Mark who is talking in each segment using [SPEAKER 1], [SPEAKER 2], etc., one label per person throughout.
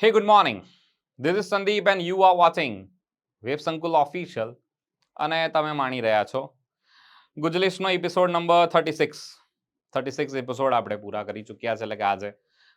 [SPEAKER 1] Hey, good morning. This is Sandeep and you are watching WebSankul Official અને તમે માણી રહ્યા છો ગુજલિસ્ટનો એપિસોડ નંબર 36 એપિસોડ આપણે પૂરા કરી ચૂક્યા છે એટલે કે આજે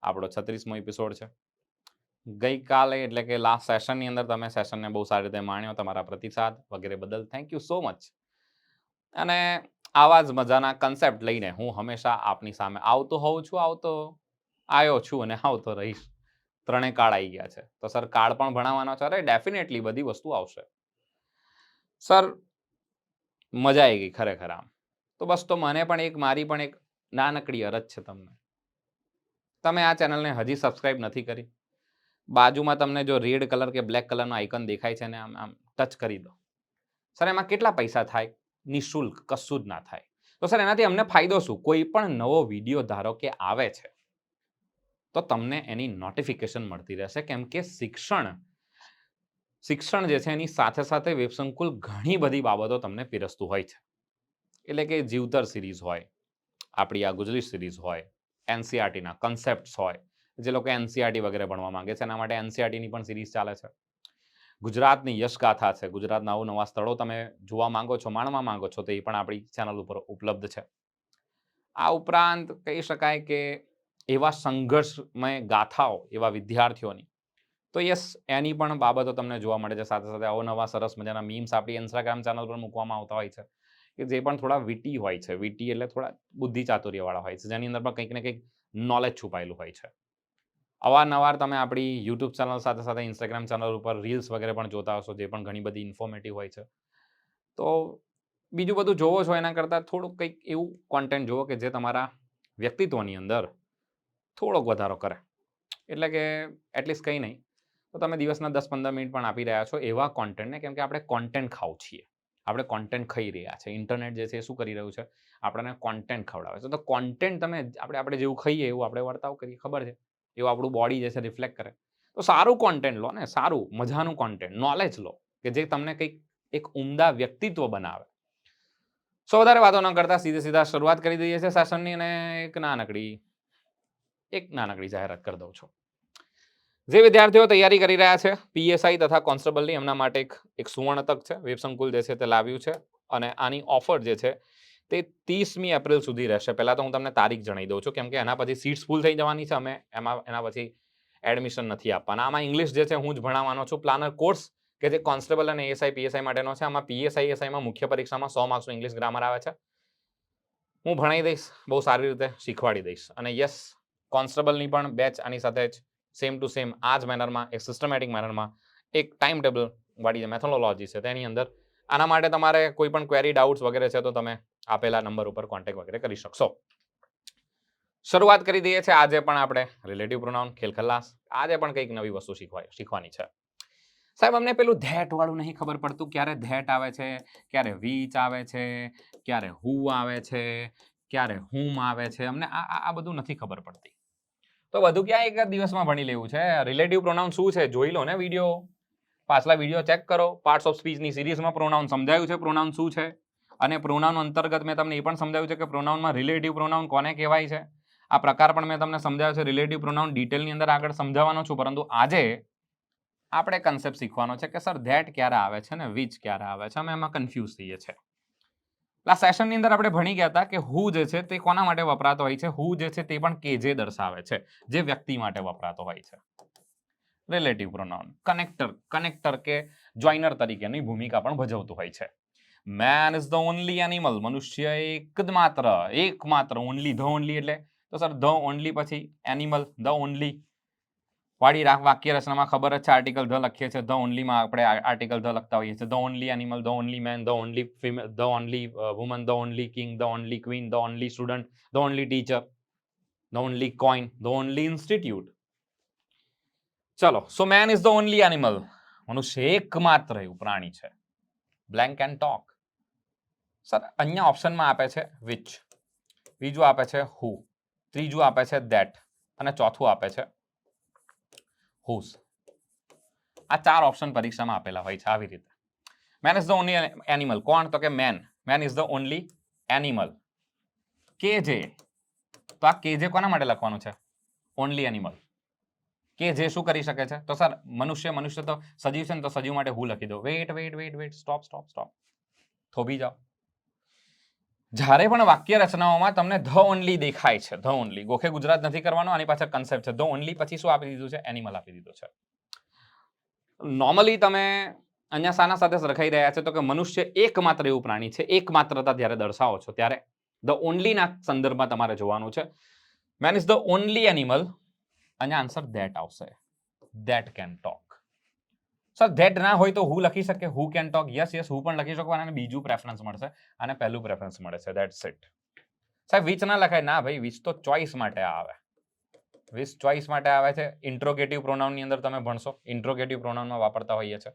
[SPEAKER 1] આપણો 36મો એપિસોડ છે. ગઈકાલે એટલે કે લાસ્ટ સેશનની અંદર તમે સેશનને બહુ સારી રીતે માણ્યો, તમારા પ્રતિસાદ વગેરે બદલ થેન્ક યુ સો મચ. અને આવા જ મજાના કન્સેપ્ટ લઈને હું હંમેશા આપની સામે આવતો હોઉં છું, આવ્યો છું અને આવતો રહીશ. ત્રણેય કાર્ડ આવી ગયા છે તો સર કાર્ડ પણ ભણાવવાનો છે. અરે ડેફિનેટલી બધી વસ્તુ આવશે સર. મજા આવી ગઈ ખરેખર આમ તો. બસ તો મને પણ મારી પણ એક નાનકડી અરજ છે તમને. તમે આ ચેનલને હજી સબસ્ક્રાઇબ નથી કરી, બાજુમાં તમને જો રેડ કલર કે બ્લેક કલરનો આઇકન દેખાય છે ને આમ ટચ કરી દો. સર એમાં કેટલા પૈસા થાય? નિઃશુલ્ક, કશું જ ના થાય. તો સર એનાથી અમને ફાયદો શું? કોઈ પણ નવો વિડીયો ધારો કે આવે છે તો તમને એની નોટિફિકેશન મળતી રહેશે, કેમ કે શિક્ષણ જે છે એની સાથે સાથે વેબસંકુલ ઘણી બધી બાબતો તમને પીરસતું હોય છે. એટલે કે જીવતર સિરીઝ હોય, આપણી આ ગુજલી સિરીઝ હોય, એનસીઆરટીના કન્સેપ્ટ્સ હોય. જે લોકો એનસીઆરટી વગેરે ભણવા માંગે છે એના માટે એનસીઆરટીની પણ સિરીઝ ચાલે છે. ગુજરાતની યશગાથા છે, ગુજરાતના અવનવા સ્થળો તમે જોવા માંગો છો, માણવા માંગો છો, તો એ પણ આપણી ચેનલ ઉપર ઉપલબ્ધ છે. આ ઉપરાંત કહી શકાય કે એવા સંઘર્ષમય ગાથાઓ એવા વિદ્યાર્થીઓની, તો યસ એની પણ બાબતો તમને જોવા મળે છે. સાથે સાથે અવનવા સરસ મજાના મીમ્સ આપણી ઇન્સ્ટાગ્રામ ચેનલ પર મૂકવામાં આવતા હોય છે કે જે પણ થોડા વિટી હોય છે. વિટી એટલે થોડા બુદ્ધિ ચાતુર્યવાળા હોય છે, જેની અંદર પણ કંઈક ને કંઈક નોલેજ છુપાયેલું હોય છે. અવારનવાર તમે આપણી યુટ્યુબ ચેનલ સાથે સાથે ઇન્સ્ટાગ્રામ ચેનલ ઉપર રીલ્સ વગેરે પણ જોતા હશો, જે પણ ઘણી બધી ઇન્ફોર્મેટિવ હોય છે. તો બીજું બધું જોવો છો એના કરતાં થોડુંક કંઈક એવું કોન્ટેન્ટ જોવો કે જે તમારા વ્યક્તિત્વની અંદર થોડોક વધારો કરે. એટલે કે એટલીસ્ટ કંઈ નહીં તો તમે દિવસના 10-15 મિનિટ પણ આપી રહ્યા છો એવા કોન્ટેન્ટને, કેમ કે આપણે કોન્ટેન્ટ ખાવ છીએ, આપણે કોન્ટેન્ટ ખાઈ રહ્યા છે. ઇન્ટરનેટ જે છે એ શું કરી રહ્યું છે? આપણને કોન્ટેન્ટ ખવડાવે છે. તો કોન્ટેન્ટ તમે આપણે જેવું ખાઈએ એવું આપણે વર્તાવ કરીએ, ખબર છે? એવું આપણું બોડી જે છે રિફ્લેક્ટ કરે. તો સારું કોન્ટેન્ટ લો ને, સારું મજાનું કોન્ટેન્ટ, નોલેજ લો કે જે તમને કંઈક એક ઉમદા વ્યક્તિત્વ બનાવે. સો વધારે વાતો ન કરતા સીધા શરૂઆત કરી દઈએ છીએ સેશનની. અને એક નાનકડી જાહેરાત કરી દઉં છું. જે વિદ્યાર્થીઓ તૈયારી કરી રહ્યા છે પીએસઆઈ તથા કોન્સ્ટેબલની, એમના માટે એક સુવર્ણ તક છે. વેબસંકુલ જે છે તે લાવ્યું છે અને આની ઓફર જે છે તે 30મી એપ્રિલ સુધી રહેશે. પહેલાં તો હું તમને તારીખ જણાવી દઉં છું, કેમ કે એના પછી સીટ્સ ફૂલ થઈ જવાની છે. અમે એના પછી એડમિશન નથી આપવાના. આમાં ઇંગ્લિશ જે છે હું જ ભણાવવાનો છું. પ્લાનર કોર્સ કે જે કોન્સ્ટેબલ અને એએસઆઈ પીએસઆઈ માટેનો છે. આમાં પીએસઆઈ એસઆઈમાં મુખ્ય પરીક્ષામાં 100 માર્ક્સનું ઇંગ્લિશ ગ્રામર આવે છે. હું ભણાવી દઈશ, બહુ સારી રીતે શીખવાડી દઈશ. અને યસ, કોન્સ્ટેબલની પણ બેચ આની સાથે જ સેમ ટુ સેમ આ જ મેનરમાં, એક સિસ્ટમેટિક મેનરમાં એક ટાઈમ ટેબલ વાળી જે મેથોડોલોજી છે તેની અંદર. આના માટે તમારે કોઈ પણ ક્વેરી, ડાઉટ્સ વગેરે છે તો તમે આપેલા નંબર ઉપર કોન્ટેક્ટ વગેરે કરી શકશો. શરૂઆત કરી દઈએ છીએ આજે પણ આપણે રિલેટિવ પ્રોનાઉન ખેલખલ્લાસ. આજે પણ કંઈક નવી વસ્તુ શીખવાની છે. સાહેબ અમને પેલું ધેટ વાળું નહીં ખબર પડતું, ક્યારે ધેટ આવે છે, ક્યારે વીચ આવે છે, ક્યારે હુ આવે છે, ક્યારે હુમ આવે છે. અમને આ બધું નથી ખબર પડતી. તો બધું ક્યાં એક જ દિવસમાં ભણી લેવું છે? રિલેટિવ પ્રોનાઉન શું છે જોઈ લો ને. વિડીયો, પાછલા વિડીયો ચેક કરો. પાર્ટ્સ ઓફ સ્પીચની સિરીઝમાં પ્રોનાઉન સમજાયું છે, પ્રોનાઉન શું છે. અને પ્રોનાઉન અંતર્ગત મેં તમને એ પણ સમજાવ્યું છે કે પ્રોનાઉનમાં રિલેટિવ પ્રોનાઉન કોને કહેવાય છે. આ પ્રકાર પણ મેં તમને સમજાવ્યો છે. રિલેટિવ પ્રોનાઉન ડિટેલની અંદર આગળ સમજાવવાનો છું, પરંતુ આજે આપણે કન્સેપ્ટ શીખવાનો છે કે સર ધેટ ક્યારે આવે છે ને વિચ ક્યારે આવે છે. અમે એમાં કન્ફ્યુઝ થઈએ છીએ. લાસ્ટ સેશનની અંદર આપણે ભણી ગયા હતા કે હુ જે છે તે કોના માટે વપરાતો હોય છે. હુ જે છે તે પણ કેજે દર્શાવે છે, જે વ્યક્તિ માટે વપરાતો હોય છે. રિલેટિવ પ્રોનાઉન કનેક્ટર કે જોઈનર તરીકેની ભૂમિકા પણ ભજવતું હોય છે. Main is the only animal. મનુષ્ય એકમાત્ર ઓનલી. ધ ઓનલી એટલે તો સર ધ ઓનલી પછી એનિમલ, ધ ઓનલી વાળી વાક્ય રચનામાં ખબર જ છે આર્ટિકલ ધ લખીએ છીએ. ધ ઓનલીમાં આપણે આર્ટિકલ ધ લખતા હોઈએ છીએ. The only animal, the only man, the only female, the only woman, the only king, the only queen, the only student, the only teacher, the only coin, the only institute. ચલો, so man is the only animal. મનુષ્ય એકમાત્ર એવું પ્રાણી છે. Blank and talk. Sir અહીંયા ઓપ્શનમાં આપે છે which, બીજું આપે છે હુ, ત્રીજું આપે છે ધેટ અને ચોથું આપે છે હુઝ. આ 4 ઓપ્શન પરીક્ષામાં આપેલા હોય છે આવી રીતે. Main is the only animal. કોણ? તો કે main is the only animal. કેજે, તો આ કેજે કોના માટે લખવાનું છે? Only animal. કે જે શું કરી શકે છે? તો સર મનુષ્ય તો સજીવ છે ને, તો સજીવ માટે હું લખી દો. Weight, stop. થોભી જાઓ. જ્યારે પણ વાક્ય રચનાઓમાં તમને ધ ઓનલી દેખાય છે, ધ ઓનલી, ગોખે ગુજરાત નથી કરવાનો, આની પાછળ કન્સેપ્ટ છે. ધ ઓનલી પછી શું આપી દીધું છે? એનિમલ આપી દીધું છે. નોર્મલી તમે અહીંયા શાના સાથે સરખાઈ રહ્યા છે? તો કે મનુષ્ય એકમાત્ર એવું પ્રાણી છે. એકમાત્રતા જ્યારે દર્શાવો છો ત્યારે ધ ઓનલીના સંદર્ભમાં તમારે જોવાનું છે. Main is the only animal. અહીંયા આન્સર ધેટ આવશે. That can talk. Sir that ના હોય તો હું લખી શકે, હુ કેન ટોક. યસ હું પણ લખી શકું, અને બીજું પ્રેફરન્સ મળશે, અને પહેલું પ્રેફરન્સ મળે છે. That's it. સાહેબ વિચ ના લખાય? ના ભાઈ, વિચ તો ચોઇસ માટે આવે. વિચ ચોઇસ માટે આવે છે. ઇન્ટ્રોગેટિવ પ્રોનાઉન ની અંદર તમે ભણશો, ઇન્ટ્રોગેટિવ પ્રોનાઉનમાં વાપરતા હોઈએ છે.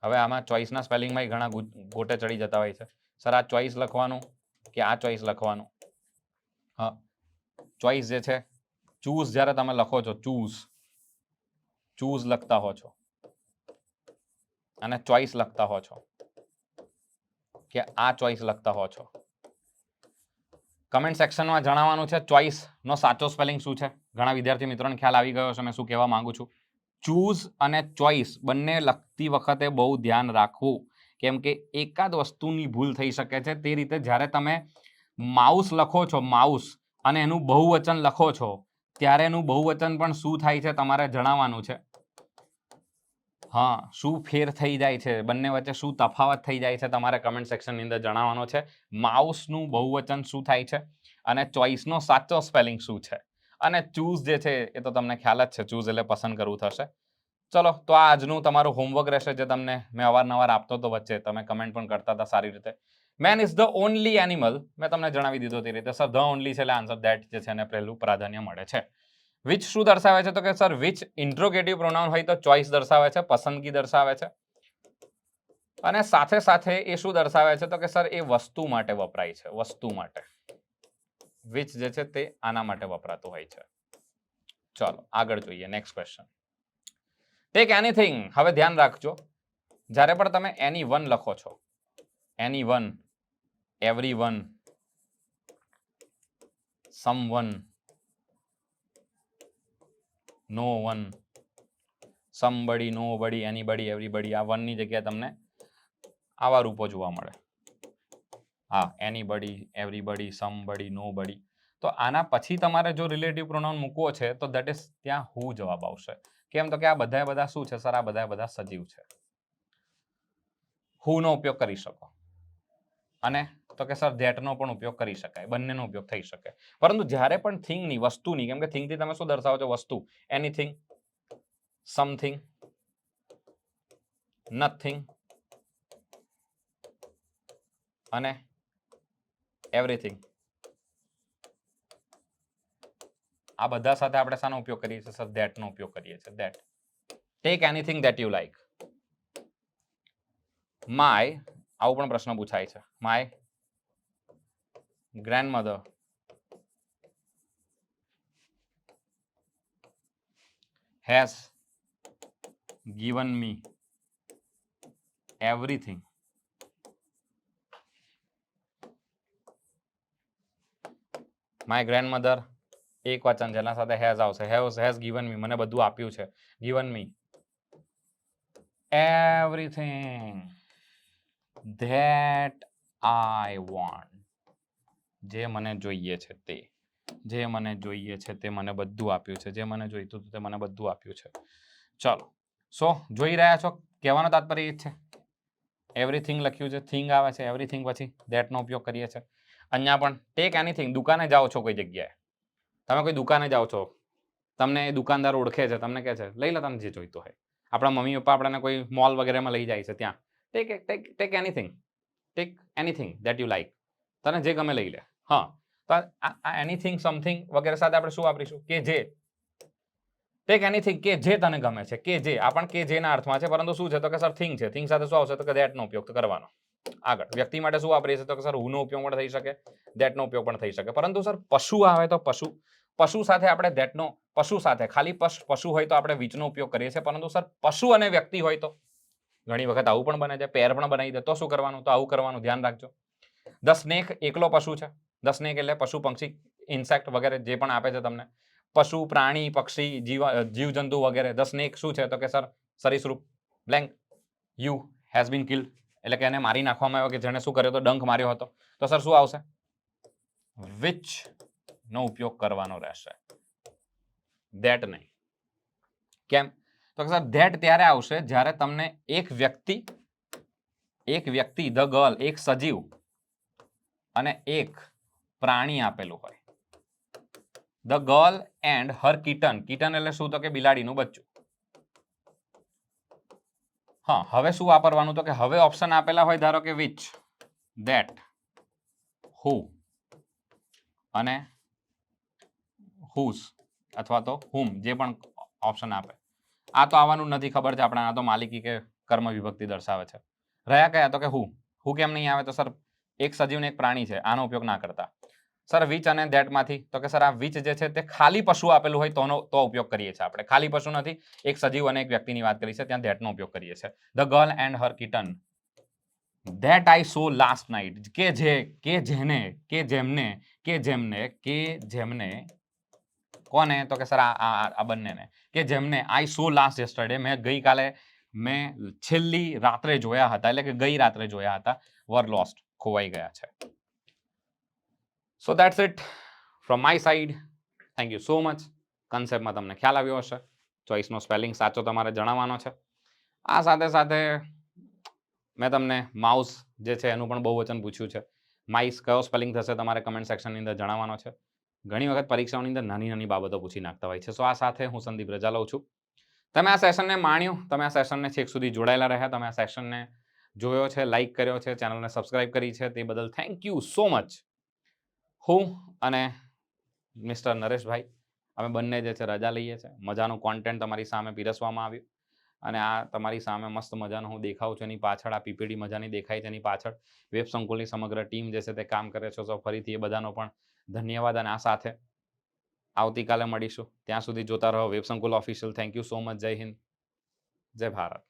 [SPEAKER 1] હવે આમાં ચોઇસના સ્પેલિંગમાં ઘણા ગોટે ચડી જતા હોય છે. સર આ ચોઇસ લખવાનું કે આ ચોઇસ લખવાનું? હા, ચોઇસ જે છે, ચૂઝ જ્યારે તમે લખો છો, ચૂઝ લખતા હો છો અને ચોઇસ લખતા હો છો કે આ ચોઇસ લખતા હો છો. કમેન્ટ સેક્શનમાં જણાવવાનું છે ચોઇસ નો સાચો સ્પેલિંગ શું છે. ઘણા વિદ્યાર્થી મિત્રોને ખ્યાલ આવી ગયો છે મેં શું કહેવા માંગુ છું. ચૂઝ અને ચોઇસ બંને લખતી વખતે બહુ ધ્યાન રાખવું, કેમ કે એકાદ વસ્તુની ભૂલ થઈ શકે છે. તે રીતે જ્યારે તમે માઉસ લખો છો, માઉસ, અને એનું બહુવચન લખો છો, ત્યારે એનું બહુવચન પણ શું થાય છે તમારે જણાવવાનું છે. હા, શું ફેર થઈ જાય છે, બંને વચ્ચે શું તફાવત થઈ જાય છે, તમારે કમેન્ટ સેક્શનની અંદર જણાવવાનો છે. માઉસનું બહુવચન શું થાય છે અને ચોઇસનો સાચો સ્પેલિંગ શું છે. અને ચૂઝ જે છે એ તો તમને ખ્યાલ જ છે, ચૂઝ એટલે પસંદ કરવું થશે. ચલો, તો આ આજનું તમારું હોમવર્ક રહેશે, જે તમને મેં અવારનવાર આપતો હતો વચ્ચે, તમે કમેન્ટ પણ કરતા હતા સારી રીતે. Main is the only animal. મેં તમને જણાવી દીધું તે રીતે. સર ધ ઓનલી છે એટલે આન્સર ધેટ જે છે એને પહેલું પ્રાધાન્ય મળે છે. વિચ શું દર્શાવે છે? તો કે સર વિચ ઇન્ટ્રોગેટિવ પ્રોનાઉન હોય તો ચોઇસ દર્શાવે છે, પસંદગી દર્શાવે છે. અને સાથે સાથે એ શું દર્શાવે છે? તો કે સર એ વસ્તુ માટે વપરાય છે, વસ્તુ માટે. વિચ જે છે તે આના માટે વપરાતું હોય છે. ચાલો આગળ જોઈએ, નેક્સ્ટ ક્વેશ્ચન. Tech anything. હવે ધ્યાન રાખજો, જ્યારે પણ તમે એની વન લખો છો, anyone, everyone, someone, no one, somebody, nobody, anybody, everybody, આ વનની જગ્યાએ તમને આવા રૂપો જોવા મળે. હા, એનીબડી, એવરીબડી, સમબડી, નોબડી. તો આના પછી તમારે જો રિલેટિવ પ્રોનાઉન મૂકવો છે તો દેટ ઇઝ ત્યાં હુ જવાબ આવશે. કેમ? તો કે આ બધા શું છે સર? આ બધા સજીવ છે. હુ નો ઉપયોગ કરી શકો, અને તો કે સર ધેટ નો પણ ઉપયોગ કરી શકાય, બંનેનો ઉપયોગ થઈ શકે. પરંતુ જ્યારે પણ થિંગની, વસ્તુની, કેમ કે થિંગથી તમે શું દર્શાવો છો? વસ્તુ. એનીથિંગ, સમથિંગ, નથિંગ અને એવરીથિંગ. આ બધા સાથે આપણે શાનો ઉપયોગ કરીએ છીએ સર? ધેટ નો ઉપયોગ કરીએ છીએ. That. Take anything that you like. My, આવું પણ પ્રશ્ન પૂછાય છે. My grandmother has given me everything. My grandmother એક વચન છે, એના સાથે હેઝ આવશે. હેઝ ગિવન મી, મને બધું આપ્યું છે. Given me everything that I want. જે મને જોઈએ છે તે, જે મને જોઈએ છે તે મને બધું આપ્યું છે. જે મને જોઈતું હતું તે મને બધું આપ્યું છે. ચલો, સો જોઈ રહ્યા છો, કહેવાનો તાત્પર્ય એ છે. એવરીથિંગ લખ્યું છે, થિંગ આવે છે, એવરીથિંગ પછી ધેટ નો ઉપયોગ કરીએ છીએ. અહીંયા પણ ટેક એનીથિંગ. દુકાને જાઓ છો કોઈ જગ્યાએ, તમે કોઈ દુકાને જાઓ છો, તમને એ દુકાનદાર ઓળખે છે, તમને કહે છે લઈ લો તમને જે જોઈતું હોય. આપણા મમ્મી પપ્પા આપણને કોઈ મોલ વગેરેમાં લઈ જાય છે, ત્યાં take anything that you like. તને જે ગમે લઈ લે. હા, તો આ એનીથિંગ, સમથિંગ વગેરે સાથે આપણે શું વાપરીશું? કે જે. ટેક એનીથિંગ કે જે તને ગમે છે, કે જે. આ પણ કે જે ના અર્થમાં છે, પરંતુ શું છે? તો કે સર થિંગ છે. થિંગ સાથે શું આવશે? તો કે ધેટ નો ઉપયોગ કરવાનો. આગળ વ્યક્તિ માટે શું વાપરીએ છીએ? તો કે સર હુ નો ઉપયોગ પણ થઈ શકે, ધેટ નો ઉપયોગ પણ થઈ શકે. પરંતુ સર પશુ આવે તો પશુ સાથે આપણે ધેટ નો, પશુ સાથે ખાલી પશુ હોય તો આપણે વિચનો ઉપયોગ કરીએ છીએ. પરંતુ સર પશુ અને વ્યક્તિ હોય તો ઘણી વખત આવું પણ બને છે, પેર પણ બનાવી દે, તો શું કરવાનું? તો આવું કરવાનું. ધ્યાન રાખજો. ધ સ્નેક એકલો પશુ છે. ધ સ્નેક એટલે પશુ, પક્ષી, ઇન્સેક્ટ વગેરે જે પણ આપે છે તમને. પશુ, પ્રાણી, પક્ષી, જીવજંતુ વગેરે. ધ સ્નેક શું છે? તો કે સર સરીસૃપ. Blank. You has been killed, એટલે કે એને મારી નાખવામાં આવ્યો, કે જેને શું કર્યો તો ડંખ માર્યો હતો. તો સર શું આવશે? વિચ નો ઉપયોગ કરવાનો રહેશે, ધેટ નહીં. કેમ? તો સર ધેટ ત્યારે આવશે જ્યારે તમને એક વ્યક્તિ, ધ ગર્લ, એક સજીવ અને એક પ્રાણી આપેલું હોય. The girl and her kitten. Kitten એટલે શું? તો કે બિલાડીનું બચ્ચું. હા, હવે શું વાપરવાનું? તો કે હવે ઓપ્શન આપેલા હોય, ધારો કે વિચ, ધેટ, હુ અને હુઝ અથવા તો હુમ, જે પણ ઓપ્શન આપે. આ તો આવવાનું નથી, ખબર છે આપણે. આ તો માલિકી કે કર્મ વિભક્તિ દર્શાવે છે. રહ્યા કયા? તો કે હુ. હુ કેમ નહીં આવે? તો સર એક સજીવ ને એક પ્રાણી છે, આનો ઉપયોગ ના કરતા. સર વિચ અને ધેટ માંથી? તો કે સર આ વિચ જે છે તે ખાલી પશુ આપેલું હોય તો ઉપયોગ કરીએ છીએ આપણે. ખાલી પશુ નથી, એક સજીવ અને એક વ્યક્તિની વાત કરી છે, ત્યાં ધેટ નો ઉપયોગ કરીએ છીએ. The girl and her kitten that I so last night. જેમને કોને? તો કે સર આ બંનેને, કે જેમને આઈ સો લાસ્ટ યસ્ટરડે, મેં છેલ્લી રાત્રે જોયા હતા, એટલે કે ગઈ રાત્રે જોયા હતા, વર લોસ્ટ, ખોવાઈ ગયા છે. So that's it from my side. Thank you so much. કન્સેપ્ટમાં તમને ખ્યાલ આવ્યો હશે. ચોઇસનો સ્પેલિંગ સાચો તમારે જણાવવાનો છે. આ સાથે સાથે મેં તમને માઉસ જે છે એનું પણ બહુવચન પૂછ્યું છે. માઇસ કયો સ્પેલિંગ થશે તમારે કમેન્ટ સેક્શનની અંદર જણાવવાનો છે. ઘણી વખત પરીક્ષાઓની અંદર નાની નાની બાબતો પૂછી નાખતા હોય છે. સો આ સાથે હું સંદીપ રજા લઉં છું. તમે આ સેશનને માણ્યું, તમે આ સેશનને છેક સુધી જોડાયેલા રહ્યા, તમે આ સેશનને જોયો છે, લાઈક કર્યો છે, ચેનલને સબસ્ક્રાઇબ કરી છે, તે બદલ થેન્ક યુ સો મચ. હું અને મિસ્ટર નરેશભાઈ અમે બંને જે છે રજા લઈએ છીએ. મજાનું કોન્ટેન્ટ તમારી સામે પીરસવામાં આવ્યું અને આ તમારી સામે મસ્ત મજાનો હું દેખાઉં છું. એની પાછળ આ પીપીડી મજાની દેખાય છે, એની પાછળ વેબ સંકુલની સમગ્ર ટીમ જે છે તે કામ કરે છે. તો ફરીથી એ બધાનો પણ ધન્યવાદ. અને આ સાથે આવતીકાલે મળીશું. ત્યાં સુધી જોતા રહો વેબ સંકુલ official. Thank you so much. જય હિન્દ, જય ભારત.